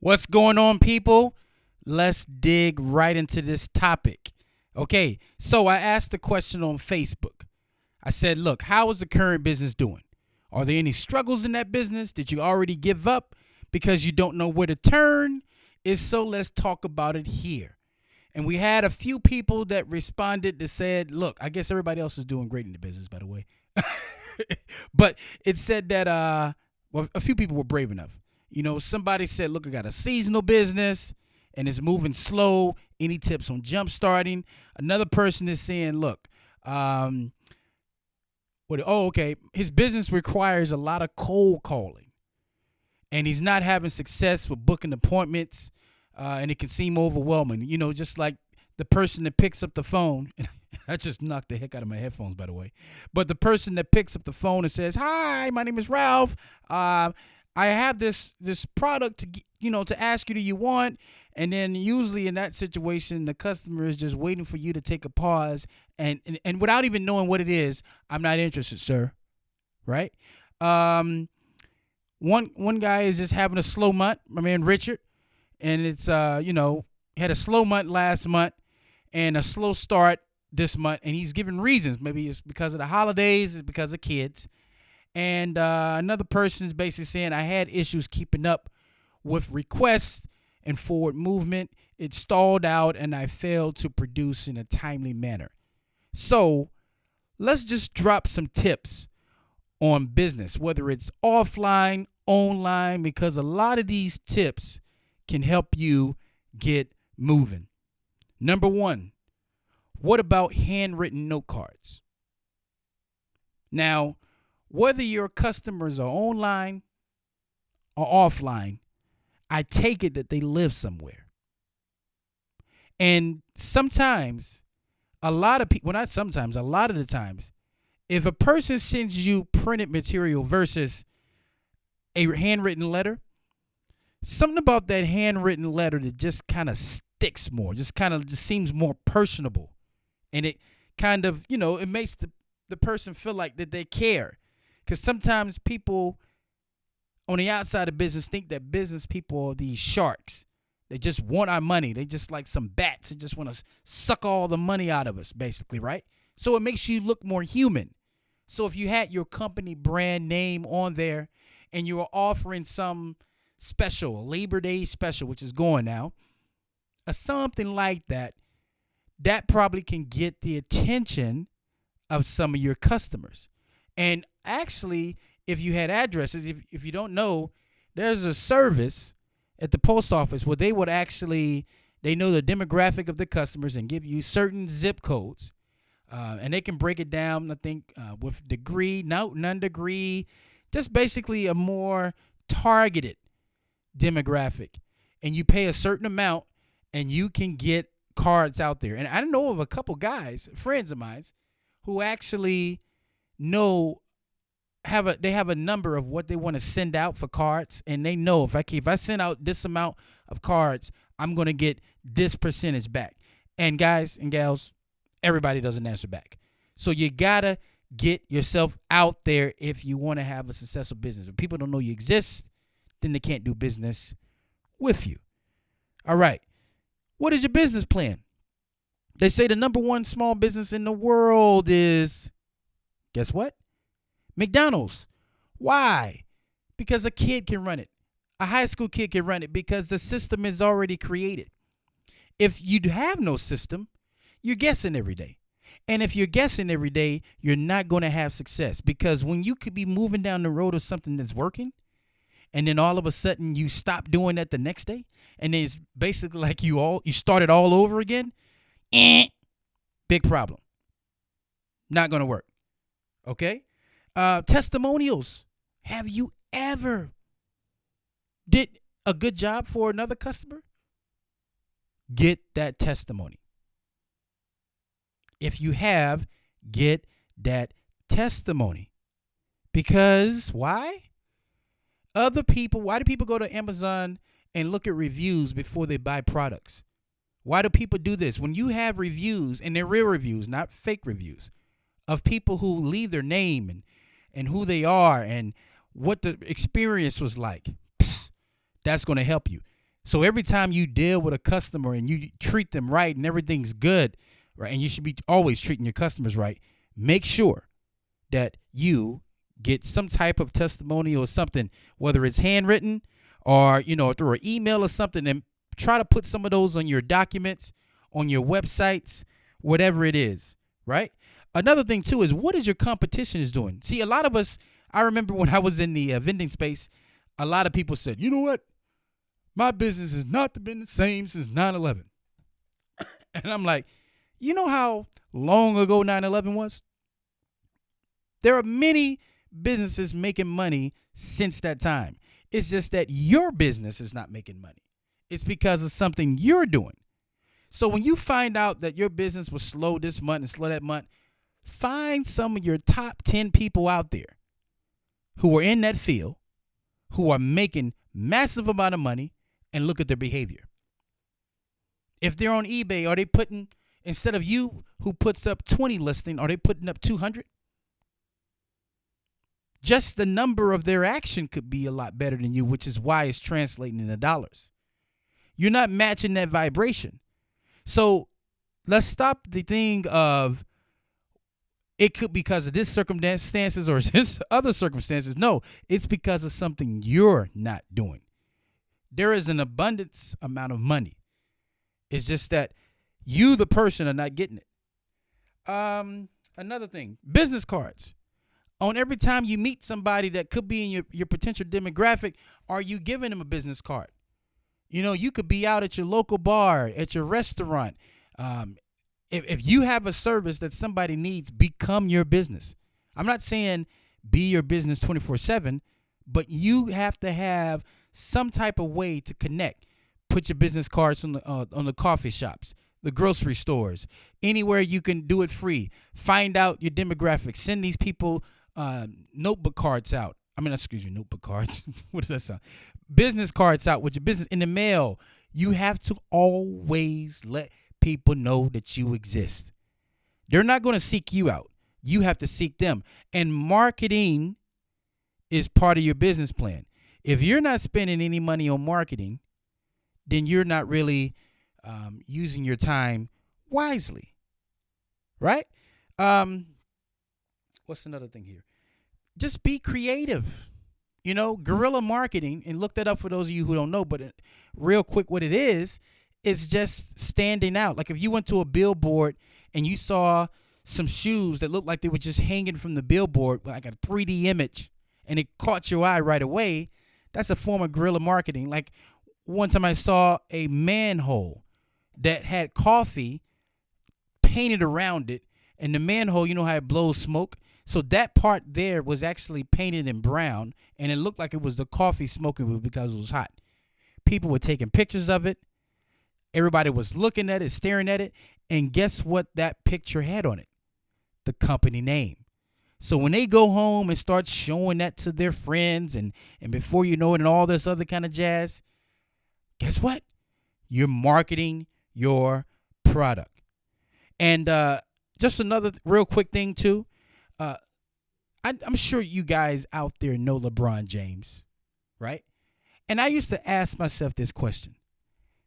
What's going on, people? Let's dig right into this topic. Okay, so I asked the question on Facebook. I said, look, how is the current business doing? Are there any struggles in that business? Did you already give up because you don't know where to turn? If so, let's talk about it here. And we had a few people that responded that said, look, I guess everybody else is doing great in the business, by the way. But it said that a few people were brave enough. Somebody said, look, I got a seasonal business and it's moving slow. Any tips on jump starting? Another person is saying, look, okay, his business requires a lot of cold calling and he's not having success with booking appointments, and it can seem overwhelming. Just like the person that picks up the phone. I just knocked the heck out of my headphones, by the way. But the person that picks up the phone and says, "Hi, my name is Ralph. I have this product to ask you, do you want?" And then usually in that situation, the customer is just waiting for you to take a pause and without even knowing what it is, "I'm not interested, sir." Right? One guy is just having a slow month, my man Richard, and it's had a slow month last month and a slow start this month, and he's giving reasons. Maybe it's because of the holidays, it's because of kids. And another person is basically saying, I had issues keeping up with requests and forward movement. It stalled out and I failed to produce in a timely manner. So let's just drop some tips on business, whether it's offline, online, because a lot of these tips can help you get moving. Number one, what about handwritten note cards? Now, whether your customers are online or offline, I take it that they live somewhere. And sometimes, a lot of the times, if a person sends you printed material versus a handwritten letter, something about that handwritten letter that just kind of sticks more, just seems more personable. And it kind of, it makes the person feel like that they care. Because sometimes people on the outside of business think that business people are these sharks. They just want our money. They just like some bats. They just want to suck all the money out of us, basically, right? So it makes you look more human. So if you had your company brand name on there and you were offering some special, Labor Day special, which is going now, or something like that, that probably can get the attention of some of your customers. And actually, if you had addresses, if you don't know, there's a service at the post office where they know the demographic of the customers and give you certain zip codes. And they can break it down, I think, with degree, non-degree, just basically a more targeted demographic. And you pay a certain amount and you can get cards out there. And I know of a couple guys, friends of mine, who actually they have a number of what they want to send out for cards, and they know if I send out this amount of cards, I'm going to get this percentage back. And guys and gals, everybody doesn't answer back. So you got to get yourself out there if you want to have a successful business. If people don't know you exist, then they can't do business with you. All right. What is your business plan? They say the number one small business in the world is, guess what? McDonald's. Why? Because a kid can run it. A high school kid can run it because the system is already created. If you have no system, you're guessing every day. And if you're guessing every day, you're not going to have success, because when you could be moving down the road of something that's working, and then all of a sudden you stop doing that the next day, and then it's basically like you started all over again. Big problem. Not going to work. Okay? Testimonials. Have you ever did a good job for another customer? Get that testimony. If you have, get that testimony. Because why? Why do people go to Amazon and look at reviews before they buy products? Why do people do this? When you have reviews, and they're real reviews, not fake reviews, of people who leave their name and who they are and what the experience was like, that's going to help you. So every time you deal with a customer and you treat them right and everything's good, right, and you should be always treating your customers right, make sure that you get some type of testimonial or something, whether it's handwritten or, through an email or something, and try to put some of those on your documents, on your websites, whatever it is, right? Another thing, too, is what is your competition is doing? See, a lot of us, I remember when I was in the vending space, a lot of people said, you know what? My business has not been the same since 9/11. And I'm like, you know how long ago 9/11 was? There are many businesses making money since that time. It's just that your business is not making money. It's because of something you're doing. So when you find out that your business was slow this month and slow that month, find some of your top 10 people out there who are in that field, who are making massive amount of money, and look at their behavior. If they're on eBay, are they putting, instead of you who puts up 20 listing, are they putting up 200? Just the number of their action could be a lot better than you, which is why it's translating into dollars. You're not matching that vibration. So let's stop the thing of it could be because of this circumstances or this other circumstances. No, it's because of something you're not doing. There is an abundance amount of money. It's just that you, the person, are not getting it. Another thing, business cards. On every time you meet somebody that could be in your potential demographic, are you giving them a business card? You could be out at your local bar, at your restaurant. If you have a service that somebody needs, become your business. I'm not saying be your business 24/7, but you have to have some type of way to connect. Put your business cards on the coffee shops, the grocery stores, anywhere you can do it free. Find out your demographics. Send these people notebook cards out. Notebook cards. What does that sound? Business cards out with your business in the mail. You have to always let people know that you exist. They're not going to seek you out. You have to seek them. And marketing is part of your business plan. If you're not spending any money on marketing, then you're not really using your time wisely, right? What's another thing here? Just be creative. Guerrilla marketing, and look that up for those of you who don't know, but real quick, what it is just standing out. Like if you went to a billboard and you saw some shoes that looked like they were just hanging from the billboard, like a 3D image, and it caught your eye right away, that's a form of guerrilla marketing. Like one time I saw a manhole that had coffee painted around it, and the manhole, you know how it blows smoke? So that part there was actually painted in brown, and it looked like it was the coffee smoking because it was hot. People were taking pictures of it. Everybody was looking at it, staring at it, and guess what that picture had on it? The company name. So when they go home and start showing that to their friends and before you know it and all this other kind of jazz, guess what? You're marketing your product. And just another real quick thing too. I'm sure you guys out there know LeBron James, right? And I used to ask myself this question.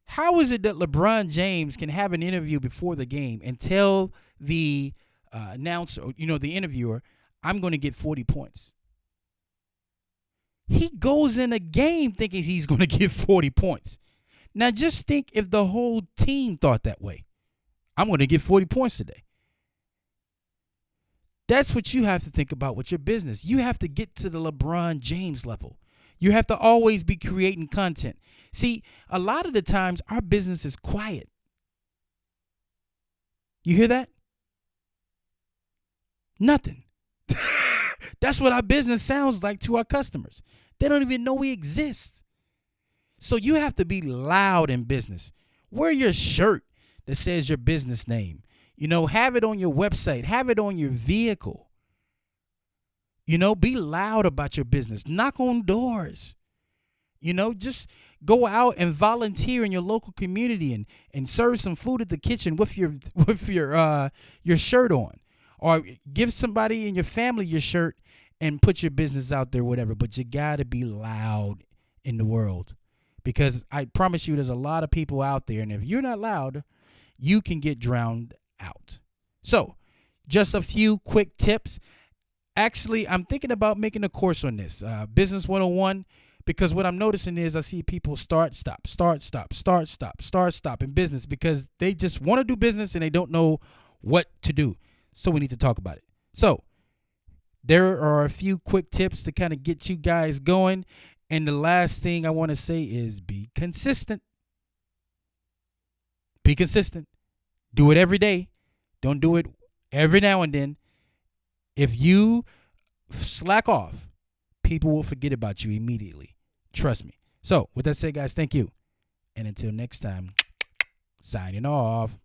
How is it that LeBron James can have an interview before the game and tell the announcer, the interviewer, I'm going to get 40 points? He goes in a game thinking he's going to get 40 points. Now just think if the whole team thought that way. I'm going to get 40 points today. That's what you have to think about with your business. You have to get to the LeBron James level. You have to always be creating content. See, a lot of the times our business is quiet. You hear that? Nothing. That's what our business sounds like to our customers. They don't even know we exist. So you have to be loud in business. Wear your shirt that says your business name. Have it on your website. Have it on your vehicle. Be loud about your business. Knock on doors. Just go out and volunteer in your local community and serve some food at the kitchen with your shirt on. Or give somebody in your family your shirt and put your business out there, whatever. But you got to be loud in the world. because I promise you there's a lot of people out there, and if you're not loud, you can get drowned out. So, just a few quick tips. Actually, I'm thinking about making a course on this, Business 101, because what I'm noticing is I see people start, stop in business because they just want to do business and they don't know what to do. So we need to talk about it. So there are a few quick tips to kind of get you guys going. And the last thing I want to say is be consistent. Be consistent. Do it every day. Don't do it every now and then. If you slack off, people will forget about you immediately. Trust me. So with that said, guys, thank you. And until next time, signing off.